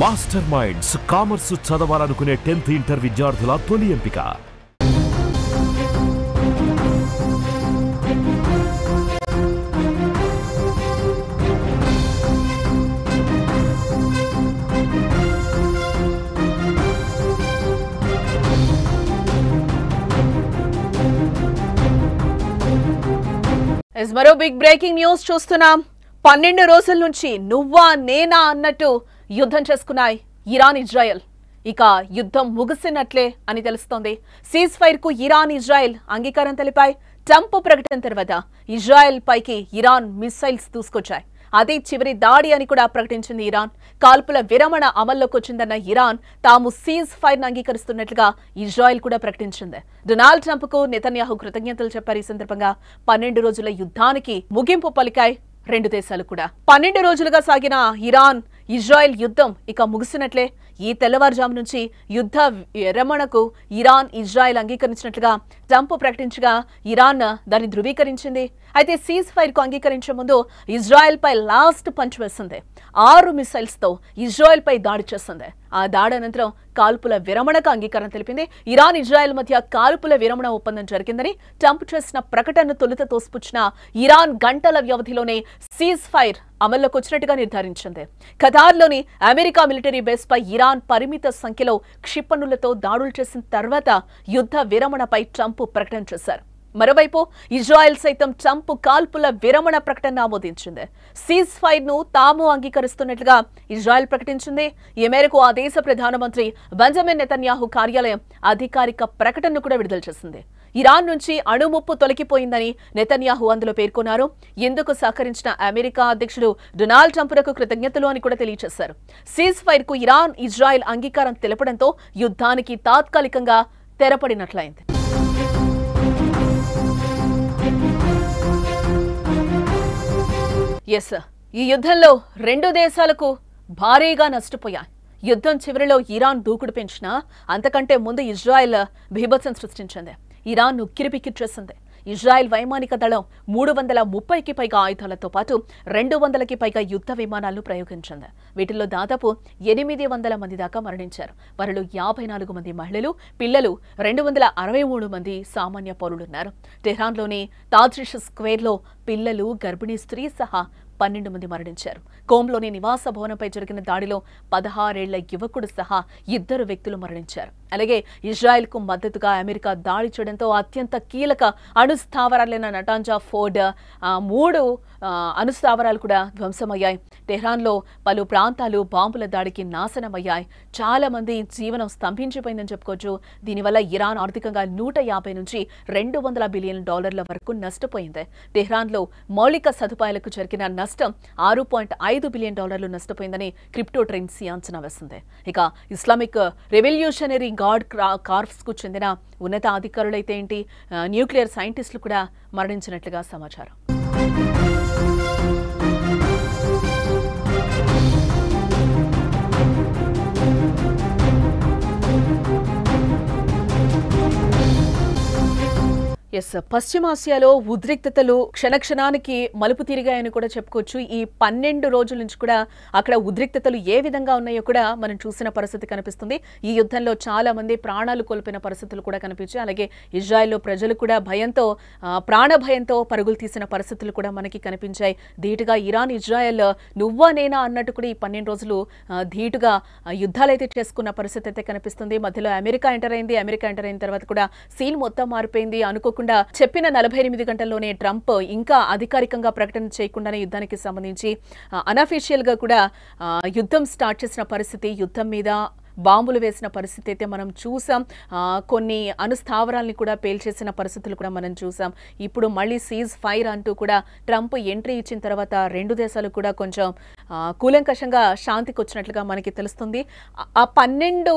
Master minds commerce చదవాలనుకునే 10th inter విద్యార్థుల తొలి ఎంపిక. మరో బిగ్ బ్రేకింగ్ న్యూస్ చూస్తున్నాం. 12 రోజుల నుంచి నువ్వా నేనా అన్నట్టు యుద్ధం చేసుకున్నాయి ఇరాన్ ఇజ్రాయెల్. ఇక యుద్ధం ముగిసినట్లే అని తెలుస్తోంది. సీజ్ ఫైర్ కు ఇరాన్ ఇజ్రాయెల్ అంగీకారం తెలిపాయి. ట్రంప్ ప్రకటన తర్వాత ఇజ్రాయెల్ పైకి ఇరాన్ మిసైల్స్ దూసుకొచ్చాయి. అదే చివరి దాడి అని కూడా ప్రకటించింది ఇరాన్. కాల్పుల విరమణ అమల్లోకి వచ్చిందన్న ఇరాన్ తాము సీజ్ ఫైర్ అంగీకరిస్తున్నట్లుగా ఇజ్రాయెల్ కూడా ప్రకటించింది. డొనాల్డ్ ట్రంప్ కు నెతన్యాహు కృతజ్ఞతలు చెప్పారు. ఈ సందర్భంగా 12 రోజుల యుద్ధానికి ముగింపు పలికాయి రెండు దేశాలు కూడా. 12 రోజులుగా సాగిన ఇరాన్ ఇజ్రాయెల్ యుద్ధం ఇక ముగిసినట్లే. ఈ తెల్లవారుజాము నుంచి యుద్ధ విరమణకు ఇరాన్ ఇజ్రాయెల్ అంగీకరించినట్లుగా ట్రంప్ ప్రకటించగా ఇరాన్ దాన్ని ధృవీకరించింది. అయితే సీజ్ ఫైర్ కు అంగీకరించే ముందు ఇజ్రాయెల్ పై లాస్ట్ పంచ్ వేసింది. 6 మిసైల్స్ తో ఇజ్రాయెల్ పై దాడి చేసింది. ఆ దాడి అనంతరం కాల్పుల విరమణకు అంగీకారం తెలిపింది. ఇరాన్ ఇజ్రాయెల్ మధ్య కాల్పుల విరమణ ఒప్పందం జరిగిందని ట్రంప్ చేసిన ప్రకటనను తొలుత తోసిపుచ్చిన ఇరాన్ గంటల వ్యవధిలోనే సీజ్ ఫైర్ అమల్లోకి వచ్చినట్టుగా నిర్ధారించింది. ఖతార్లోని అమెరికా మిలిటరీ బేస్ పై ఇరాన్ పరిమిత సంఖ్యలో క్షిపణులతో దాడులు చేసిన తర్వాత యుద్ధ విరమణపై ట్రంప్ ప్రకటన చేశారు. మరోవైపు ఇజ్రాయెల్ సైతం ట్రంప్ కాల్పుల విరమణ ప్రకటన ఆమోదించింది. సీజ్ ఫైర్ ను తాము అంగీకరిస్తున్నట్లుగా ఇజ్రాయెల్ ప్రకటించింది. ఈ మేరకు ఆ దేశ ప్రధానమంత్రి బెంజమిన్ నెతన్యాహు కార్యాలయం అధికారిక ప్రకటనను కూడా విడుదల చేసింది. ఇరాన్ నుంచి అణుముప్పు తొలగిపోయిందని నెతన్యాహు అందులో పేర్కొన్నారు. ఇందుకు సహకరించిన అమెరికా అధ్యక్షుడు డొనాల్డ్ ట్రంప్కు కృతజ్ఞతలు అని కూడా తెలియజేశారు. సీజ్ ఫైర్ కు ఇరాన్ ఇజ్రాయెల్ అంగీకారం తెలపడంతో యుద్ధానికి తాత్కాలికంగా తెరపడినట్లయింది. ఈ యుద్ధంలో రెండు దేశాలకు భారీగా నష్టపోయాయి. యుద్ధం చివరిలో ఇరాన్ దూకుడు పెంచినా అంతకంటే ముందు ఇజ్రాయెల్ బీభత్సం సృష్టించింది. ఇరాన్ ఉక్కిరిబిక్కిరి చేసింది. ఇజ్రాయెల్ వైమానిక దళం 330కి పైగా ఆయుధాలతో పాటు 200కి పైగా యుద్ధ విమానాలను ప్రయోగించింది. వీటిల్లో దాదాపు 800 మంది దాకా మరణించారు. వారిలో 54 మంది మహిళలు, పిల్లలు, 263 మంది సామాన్య పౌరులున్నారు. టెహ్రాన్లోని తాజ్రిష్ స్క్వేర్లో పిల్లలు, గర్భిణీ స్త్రీ సహా 12 మంది మరణించారు. కోమ్లోని నివాస భవనంపై జరిగిన దాడిలో 16 ఏళ్ల యువకుడు సహా 2 వ్యక్తులు మరణించారు. అలాగే ఇజ్రాయెల్ కు మద్దతుగా అమెరికా దాడి చేయడంతో అత్యంత కీలక అణుస్థావరాలైన నటాంజా ఫోర్డ్ 3 అణుస్థావరాలు కూడా ధ్వంసమయ్యాయి. టెహ్రాన్లో పలు ప్రాంతాలు బాంబుల దాడికి నాశనమయ్యాయి. చాలా మంది జీవనం స్తంభించిపోయిందని చెప్పుకోవచ్చు. దీనివల్ల ఇరాన్ ఆర్థికంగా 150 నుంచి $200 బిలియన్ వరకు నష్టపోయింది. టెహ్రాన్లో మౌలిక సదుపాయాలకు జరిగిన నష్టం $6.5 బిలియన్ నష్టపోయిందని క్రిప్టో ట్రెండ్సీ అంచనా వేసింది. ఇక ఇస్లామిక్ రెవల్యూషనరీ గార్డ్ కార్ప్స్ కు చెందిన ఉన్నత అధికారులైతే ఏంటి, న్యూక్లియర్ సైంటిస్టులు కూడా మరణించినట్లుగా సమాచారం. పశ్చిమాసియాలో ఉద్రిక్తతలు క్షణక్షణానికి మలుపు తిరిగాయని కూడా చెప్పుకోవచ్చు. ఈ 12 రోజుల నుంచి కూడా అక్కడ ఉద్రిక్తతలు ఏ విధంగా ఉన్నాయో కూడా మనం చూసిన పరిస్థితి కనిపిస్తుంది. ఈ యుద్ధంలో చాలా మంది ప్రాణాలు కోల్పోయిన పరిస్థితులు కూడా కనిపించాయి. అలాగే ఇజ్రాయెల్లో ప్రజలు కూడా భయంతో, ప్రాణభయంతో పరుగులు తీసిన పరిస్థితులు కూడా మనకి కనిపించాయి. ధీటుగా ఇరాన్ ఇజ్రాయెల్ నువ్వా నేనా అన్నట్టు కూడా ఈ 12 రోజులు ధీటుగా యుద్ధాలైతే చేసుకున్న పరిస్థితి అయితే కనిపిస్తుంది. మధ్యలో అమెరికా ఎంటర్ అయింది. అమెరికా ఎంటర్ అయిన తర్వాత కూడా సీన్ మొత్తం మారిపోయింది. అనుకోకుండా చెప్పిన 48 గంటల్లోనే ట్రంప్ ఇంకా అధికారికంగా ప్రకటన చేయకుండానే యుద్ధానికి సంబంధించి అనఫీషియల్ గా కూడా యుద్ధం స్టార్ట్ చేసిన పరిస్థితి, యుద్ధం మీద బాంబులు వేసిన పరిస్థితి అయితే మనం చూసాం. కొన్ని అణుస్థావరాల్ని కూడా పేల్చేసిన పరిస్థితులు కూడా మనం చూసాం. ఇప్పుడు మళ్ళీ సీజ్ ఫైర్ అంటూ కూడా ట్రంప్ ఎంట్రీ ఇచ్చిన తర్వాత రెండు దేశాలు కూడా కొంచెం కూలంకషంగా శాంతికి వచ్చినట్లుగా మనకి తెలుస్తుంది. ఆ 12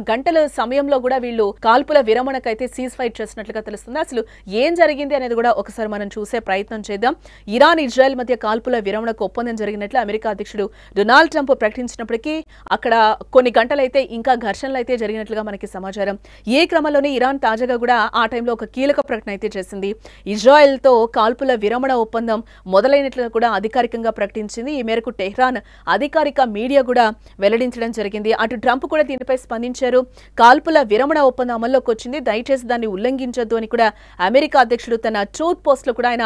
గంటల సమయంలో కూడా వీళ్ళు కాల్పుల విరమణకైతే సీజ్ ఫైర్ చేసినట్లుగా తెలుస్తుంది. అసలు ఏం జరిగింది అనేది కూడా ఒకసారి మనం చూసే ప్రయత్నం చేద్దాం. ఇరాన్ ఇజ్రాయెల్ మధ్య కాల్పుల విరమణకు ఒప్పందం జరిగినట్లు అమెరికా అధ్యక్షుడు డొనాల్డ్ ట్రంప్ ప్రకటించినప్పటికీ అక్కడ కొన్ని గంటలైతే ఇంకా ఘర్షణలు అయితే జరిగినట్లుగా మనకి సమాచారం. ఈ క్రమంలోనే ఇరాన్ తాజాగా కూడా ఆ టైంలో ఒక కీలక ప్రకటన అయితే చేసింది. ఇజ్రాయెల్తో కాల్పుల విరమణ ఒప్పందం మొదలైనట్లుగా కూడా అధికారికంగా ప్రకటించింది. ఈ మేరకు టెహ్రాన్ అధికారిక మీడియా కూడా వెల్లడించడం జరిగింది. అటు ట్రంప్ కూడా దీనిపై స్పందించారు. కాల్పుల విరమణ ఒప్పందం అమల్లోకి వచ్చింది, దయచేసి దాన్ని ఉల్లంఘించొద్దు అని కూడా అమెరికా అధ్యక్షుడు తన ట్రూత్ పోస్ట్ లో కూడా ఆయన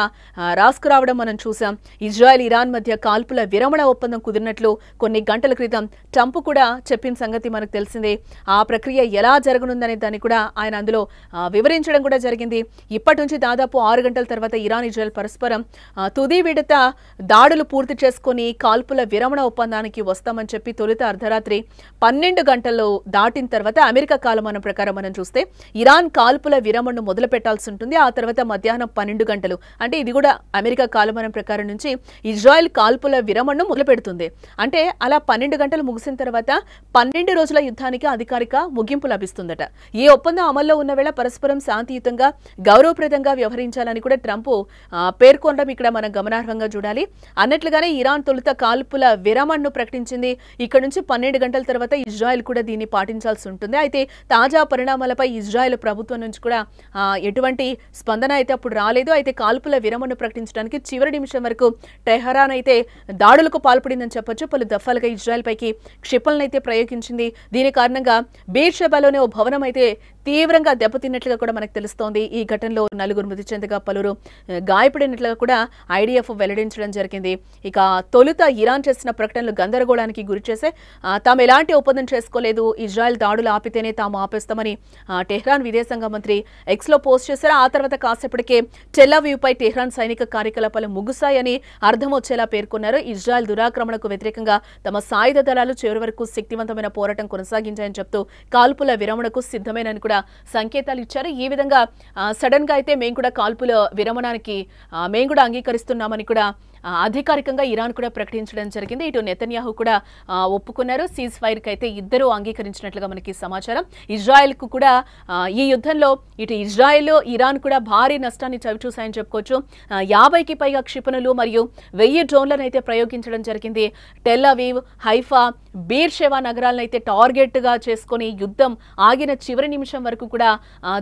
రాసుకురావడం మనం చూసాం. ఇజ్రాయెల్ ఇరాన్ మధ్య కాల్పుల విరమణ ఒప్పందం కుదిరినట్లు కొన్ని గంటల క్రితం ట్రంప్ కూడా చెప్పిన సంగతి మనకు తెలిసిందే. ఆ ప్రక్రియ ఎలా జరగనుందనే దాన్ని కూడా ఆయన అందులో వివరించడం కూడా జరిగింది. ఇప్పటి నుంచి దాదాపు 6 గంటల తర్వాత ఇరాన్ ఇజ్రాయెల్ పరస్పరం తుది విడత దాడులు పూర్తి చేసుకుని కాల్పుల విరమణ ఒప్పందానికి వస్తామని చెప్పి తొలుత అర్ధరాత్రి 12 గంటలు దాటిన తర్వాత అమెరికా కాలమానం ప్రకారం మనం చూస్తే ఇరాన్ కాల్పుల విరమణను మొదలు పెట్టాల్సి ఉంటుంది. ఆ తర్వాత మధ్యాహ్నం 12 గంటలు అంటే ఇది కూడా అమెరికా కాలమానం ప్రకారం నుంచి ఇజ్రాయెల్ కాల్పుల విరమణను మొదలు పెడుతుంది. అంటే అలా 12 గంటలు ముగిసిన తర్వాత 12 రోజుల యుద్ధానికి అధికారిక ముగింపు లభిస్తుందట. ఈ ఒప్పందం అమల్లో ఉన్న వేళ పరస్పరం శాంతియుతంగా గౌరవప్రదంగా వ్యవహరించాలని కూడా ట్రంప్ పేర్కొనడం ఇక్కడ మనం గమనార్హంగా చూడాలి. అన్నట్లుగానే ఇరాన్ తొలుత కాల్పుల విరమణను ప్రకటించింది. ఇక్కడ నుంచి 12 గంటల తర్వాత ఇజ్రాయెల్ కూడా దీన్ని పాటించాల్సి ఉంటుంది. అయితే తాజా పరిణామాలపై ఇజ్రాయెల్ ప్రభుత్వం నుంచి కూడా ఎటువంటి స్పందన అయితే అప్పుడు రాలేదు. అయితే కాల్పుల విరమణను ప్రకటించడానికి చివరి నిమిషం వరకు టెహరాన్ అయితే దాడులకు పాల్పడిందని చెప్పొచ్చు. పలు దఫాలుగా ఇజ్రాయెల్ పైకి క్షిపణులను అయితే ప్రయోగించింది. దీని కారణంగా బీర్షెబాలోనే ఓ భవనం అయితే తీవ్రంగా దెబ్బతిన్నట్లుగా కూడా మనకు తెలుస్తోంది. ఈ ఘటనలో 4 మృతి చెందగా పలువురు గాయపడినట్లుగా కూడా ఐడిఎఫ్ వెల్లడించడం జరిగింది. ఇక తొలుత ఇరాన్ చేసిన ప్రకటనలు గందరగోళానికి గురిచేసే తాము ఎలాంటి ఒప్పందం చేసుకోలేదు, ఇజ్రాయెల్ దాడులు ఆపితేనే తాము ఆపేస్తామని టెహ్రాన్ విదేశాంగ మంత్రి ఎక్స్లో పోస్ట్ చేశారు. ఆ తర్వాత కాసేపటికే టెల్-అవీవ్ పై టెహ్రాన్ సైనిక కార్యకలాపాలు ముగుసాయని అర్థం వచ్చేలా పేర్కొన్నారు. ఇజ్రాయెల్ దురాక్రమణకు వ్యతిరేకంగా తమ సాయుధ దళాలు చివరి వరకు శక్తివంతమైన పోరాటం కొనసాగించాయని చెప్తూ కాల్పుల విరమణకు సిద్ధమేనని కూడా సంకేతాలు ఇచ్చారు. ఈ విధంగా సడన్ గా అయితే మేము కూడా కాల్పుల విరమణానికి మేము కూడా అంగీకరిస్తున్నామని కూడా అధికారికంగా ఇరాన్ కూడా ప్రకటించడం జరిగింది. ఇటు నెతన్యాహు కూడా ఒప్పుకున్నారు. సీజ్ ఫైర్ కి అయితే ఇద్దరు అంగీకరించినట్లుగా మనకి సమాచారం. ఇజ్రాయెల్ కు కూడా ఈ యుద్ధంలో ఇటు ఇజ్రాయెల్ ఇరాన్ కూడా భారీ నష్టాన్ని చవిచూశాయని చెప్పుకోవచ్చు. 50కి పైగా క్షిపణులు మరియు 1000 డ్రోన్లను అయితే ప్రయోగించడం జరిగింది. టెల్-అవీవ్, హైఫా, బీర్షెబా నగరాలను అయితే టార్గెట్ గా చేసుకుని యుద్ధం ఆగిన చివరి నిమిషం వరకు కూడా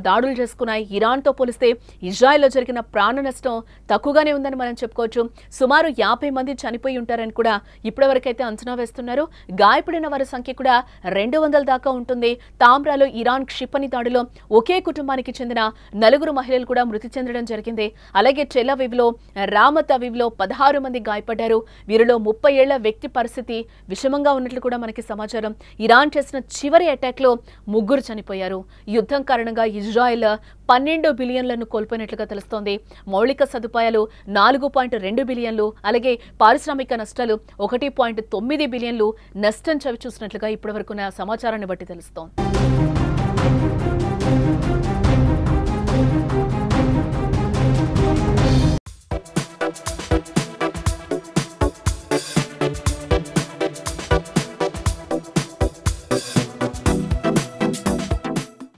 దాడులు చేసుకున్నాయి. ఇరాన్ తో పోలిస్తే ఇజ్రాయెల్లో జరిగిన ప్రాణ నష్టం తక్కువగానే ఉందని మనం చెప్పుకోవచ్చు. సుమారు 50 మంది చనిపోయి ఉంటారని కూడా ఇప్పటివరకైతే అంచనా వేస్తున్నారు. గాయపడిన వారి సంఖ్య కూడా 200 దాకా ఉంటుంది. తామ్రాలో ఇరాన్ క్షిపణి దాడిలో ఒకే కుటుంబానికి చెందిన 4 మహిళలు కూడా మృతి చెందడం జరిగింది. అలాగే టెల్-అవీవ్లో, రామత్ అవీవ్లో 16 మంది గాయపడ్డారు. వీరిలో 30 ఏళ్ల వ్యక్తి పరిస్థితి విషమంగా ఉన్నట్లు కూడా మనకి సమాచారం. ఇరాన్ చేసిన చివరి అటాక్ లో 3 చనిపోయారు. యుద్ధం కారణంగా ఇజ్రాయెల్ 12 బిలియన్లను కోల్పోయినట్లుగా తెలుస్తోంది. మౌలిక సదుపాయాలు 4.2 బిలియన్లు, అలాగే పారిశ్రామిక నష్టాలు 1.9 బిలియన్లు నష్టం చవిచూసినట్లుగా ఇప్పటివరకున్న సమాచారాన్ని బట్టి తెలుస్తోంది.